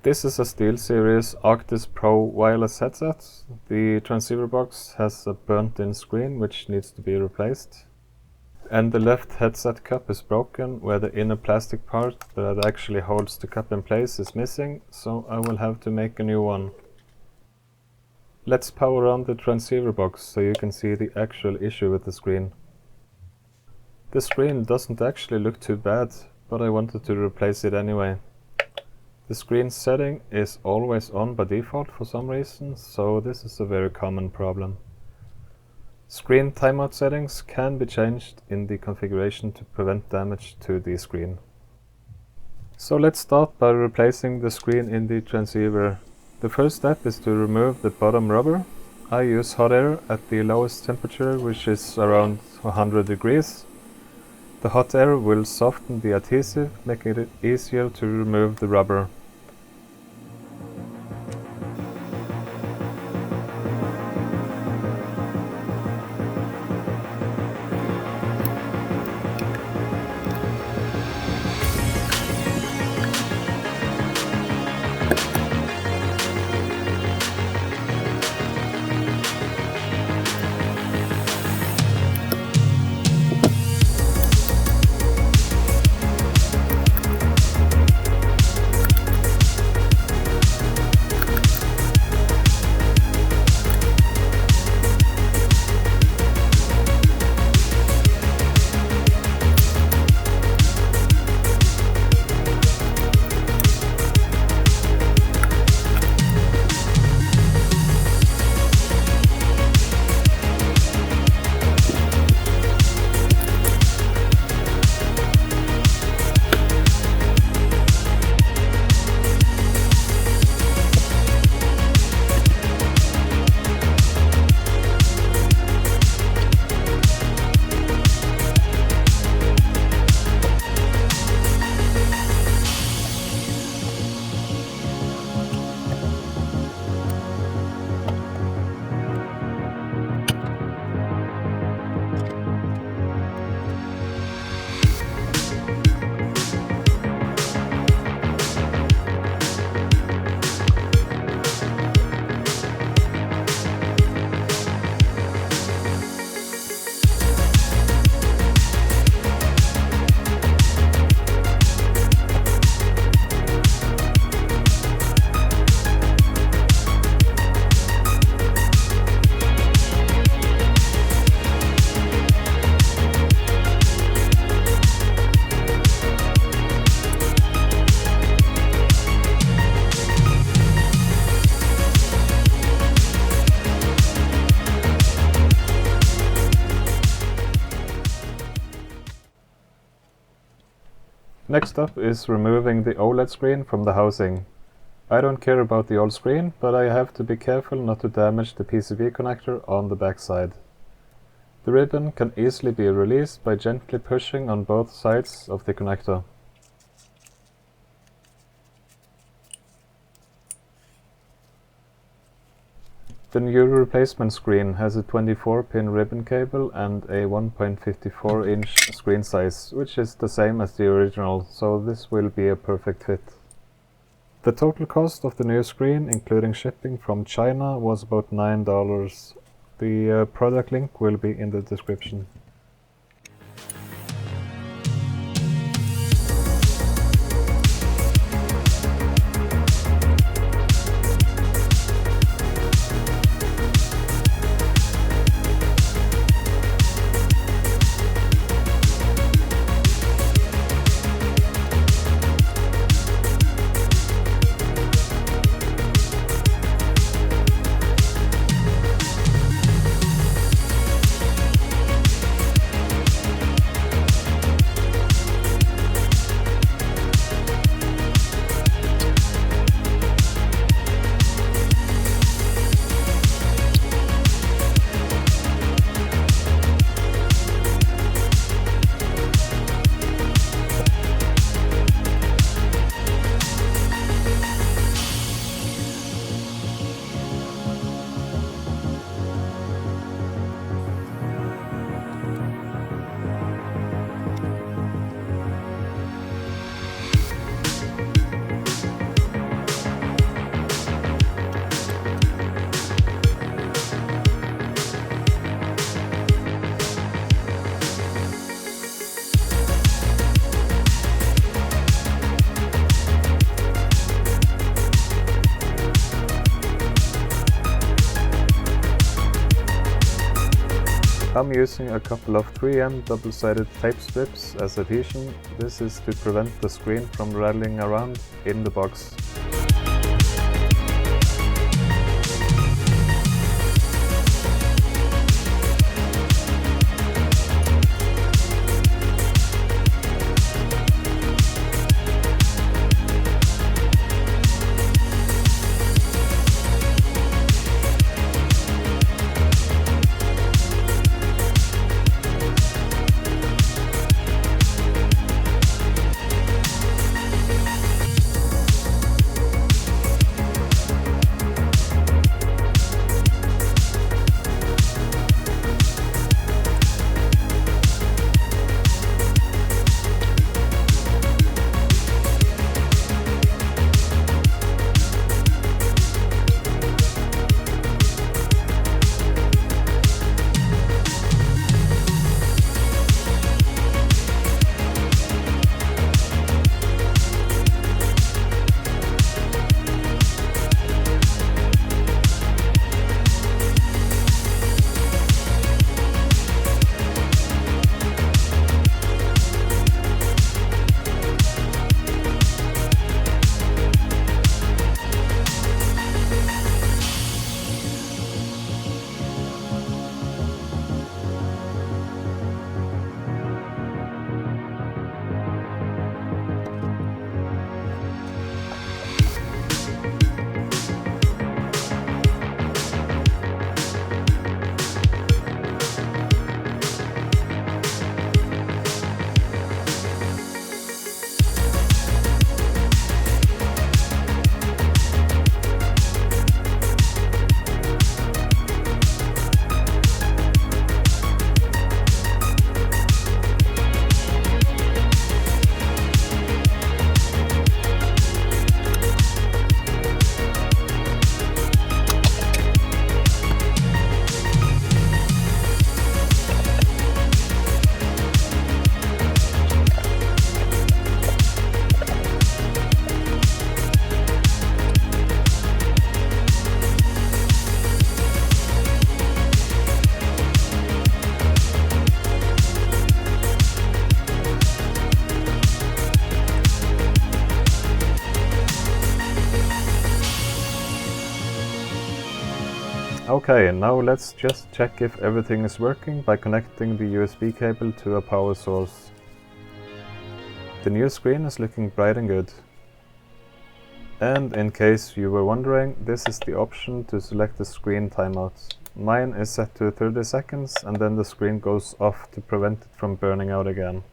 This is a Steelseries Arctis Pro Wireless headset. The transceiver box has a burnt-in screen which needs to be replaced. And the left headset cup is broken, where the inner plastic part that actually holds the cup in place is missing, so I will have to make a new one. Let's power on the transceiver box so you can see the actual issue with the screen. The screen doesn't actually look too bad, but I wanted to replace it anyway. The screen setting is always on by default for some reason, so this is a very common problem. Screen timeout settings can be changed in the configuration to prevent damage to the screen. So let's start by replacing the screen in the transceiver. The first step is to remove the bottom rubber. I use hot air at the lowest temperature, which is around 100 degrees. The hot air will soften the adhesive, making it easier to remove the rubber. Next up is removing the OLED screen from the housing. I don't care about the old screen, but I have to be careful not to damage the PCB connector on the backside. The ribbon can easily be released by gently pushing on both sides of the connector. The new replacement screen has a 24-pin ribbon cable and a 1.54-inch screen size, which is the same as the original, so this will be a perfect fit. The total cost of the new screen, including shipping from China, was about $9. The product link will be in the description. I'm using a couple of 3M double-sided tape strips as adhesion. This is to prevent the screen from rattling around in the box. Okay, and now let's just check if everything is working by connecting the USB cable to a power source. The new screen is looking bright and good. And in case you were wondering, this is the option to select the screen timeout. Mine is set to 30 seconds and then the screen goes off to prevent it from burning out again.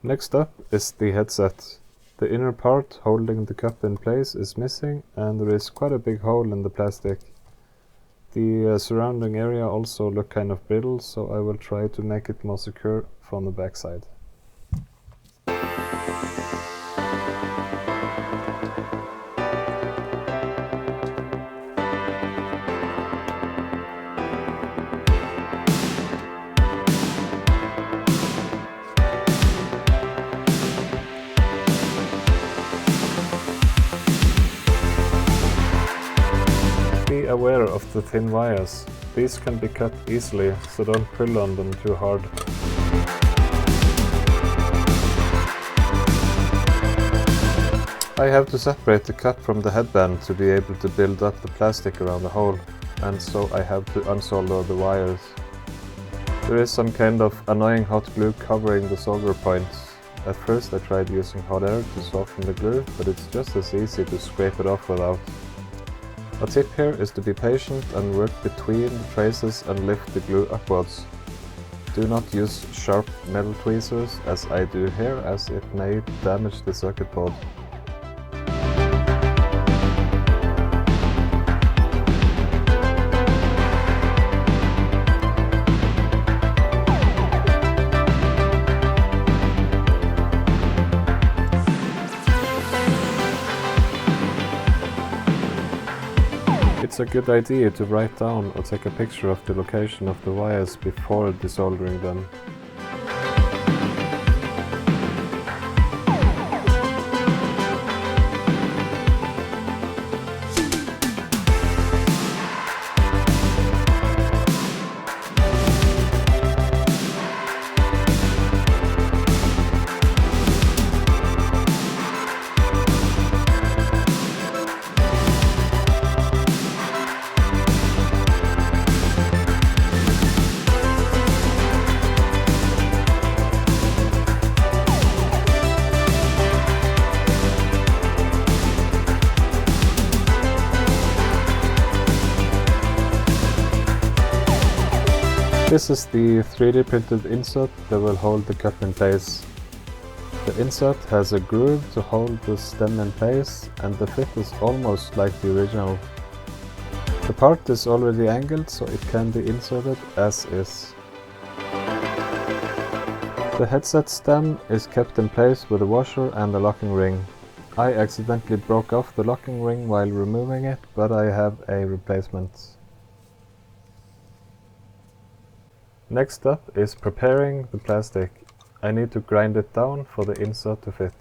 Next up is the headset. The inner part holding the cup in place is missing and there is quite a big hole in the plastic. The surrounding area also look kind of brittle, so I will try to make it more secure from the backside. Be aware of the thin wires. These can be cut easily, so don't pull on them too hard. I have to separate the cup from the headband to be able to build up the plastic around the hole, and so I have to unsolder the wires. There is some kind of annoying hot glue covering the solder points. At first I tried using hot air to soften the glue, but it's just as easy to scrape it off without. A tip here is to be patient and work between the traces and lift the glue upwards. Do not use sharp metal tweezers as I do here, as it may damage the circuit board. It's a good idea to write down or take a picture of the location of the wires before desoldering them. This is the 3D printed insert that will hold the cup in place. The insert has a groove to hold the stem in place, and the fit is almost like the original. The part is already angled, so it can be inserted as is. The headset stem is kept in place with a washer and a locking ring. I accidentally broke off the locking ring while removing it, but I have a replacement. Next up is preparing the plastic. I need to grind it down for the insert to fit.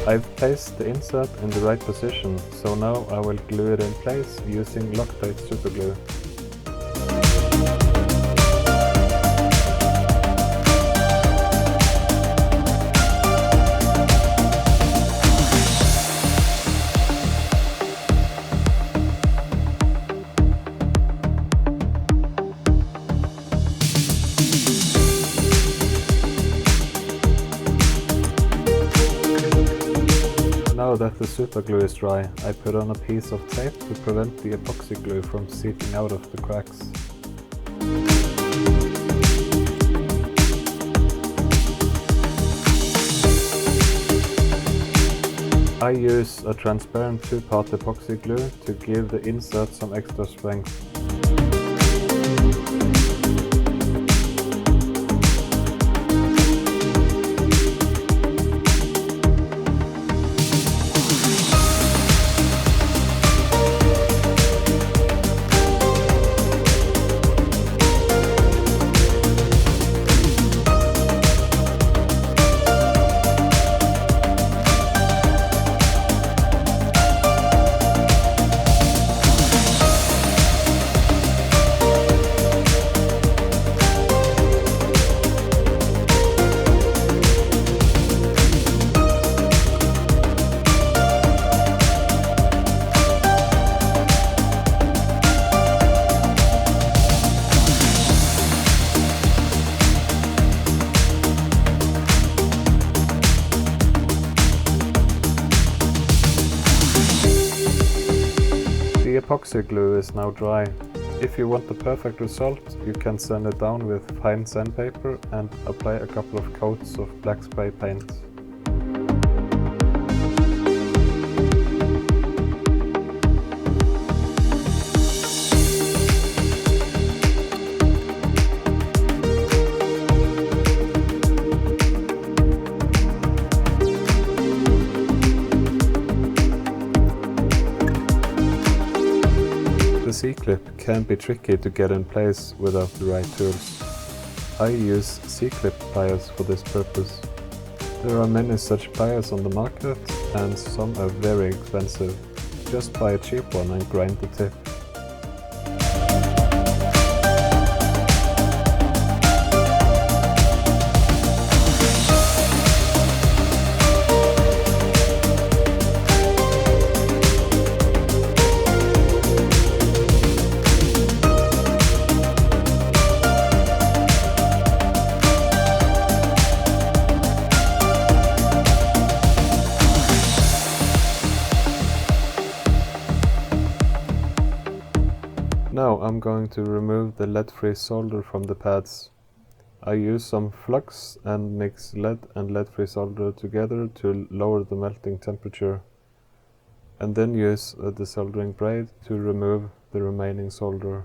I've placed the insert in the right position, so now I will glue it in place using Loctite superglue. Now that the superglue is dry, I put on a piece of tape to prevent the epoxy glue from seeping out of the cracks. I use a transparent 2-part epoxy glue to give the insert some extra strength. The epoxy glue is now dry. If you want the perfect result, you can sand it down with fine sandpaper and apply a couple of coats of black spray paint. The C-clip can be tricky to get in place without the right tools. I use C-clip pliers for this purpose. There are many such pliers on the market, and some are very expensive. Just buy a cheap one and grind the tip. Now I'm going to remove the lead-free solder from the pads. I use some flux and mix lead and lead-free solder together to lower the melting temperature. and then use a desoldering braid to remove the remaining solder.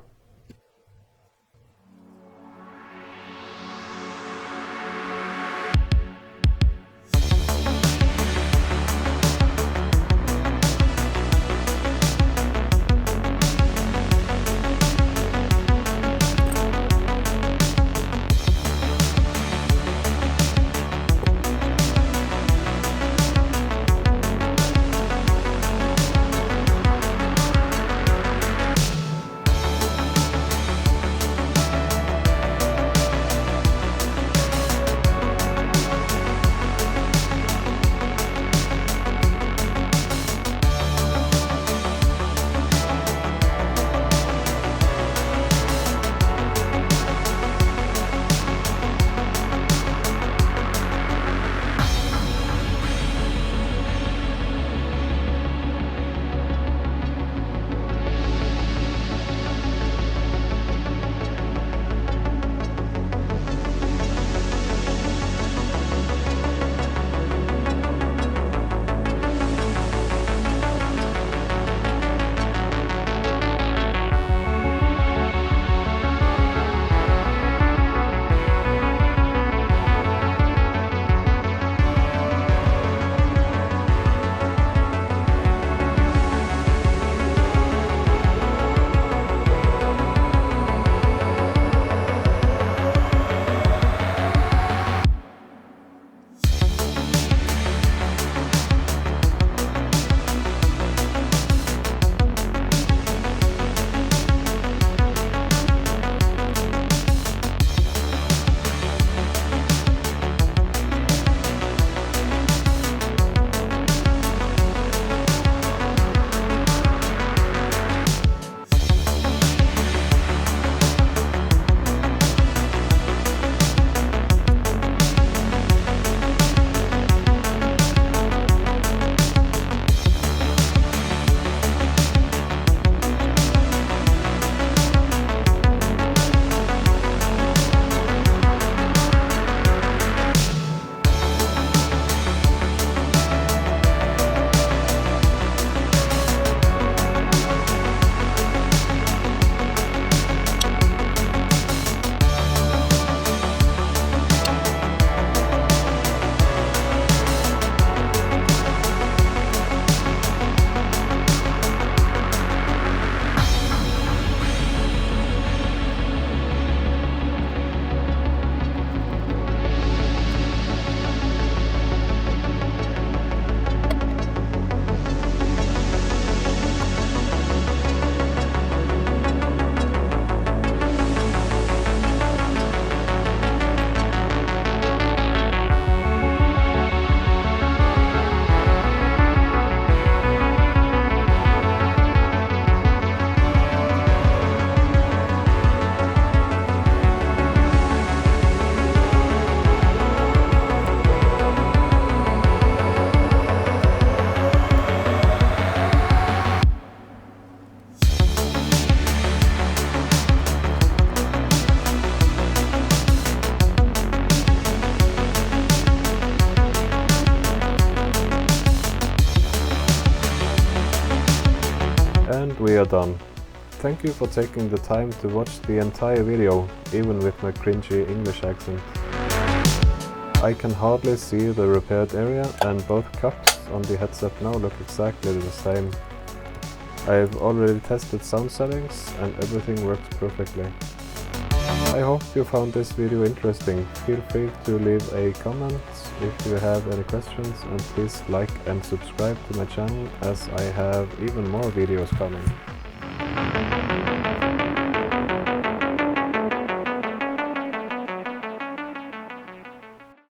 And we are done. Thank you for taking the time to watch the entire video, even with my cringy English accent. I can hardly see the repaired area, and both cups on the headset now look exactly the same. I've already tested sound settings and everything works perfectly. I hope you found this video interesting. Feel free to leave a comment if you have any questions, and please like and subscribe to my channel as I have even more videos coming.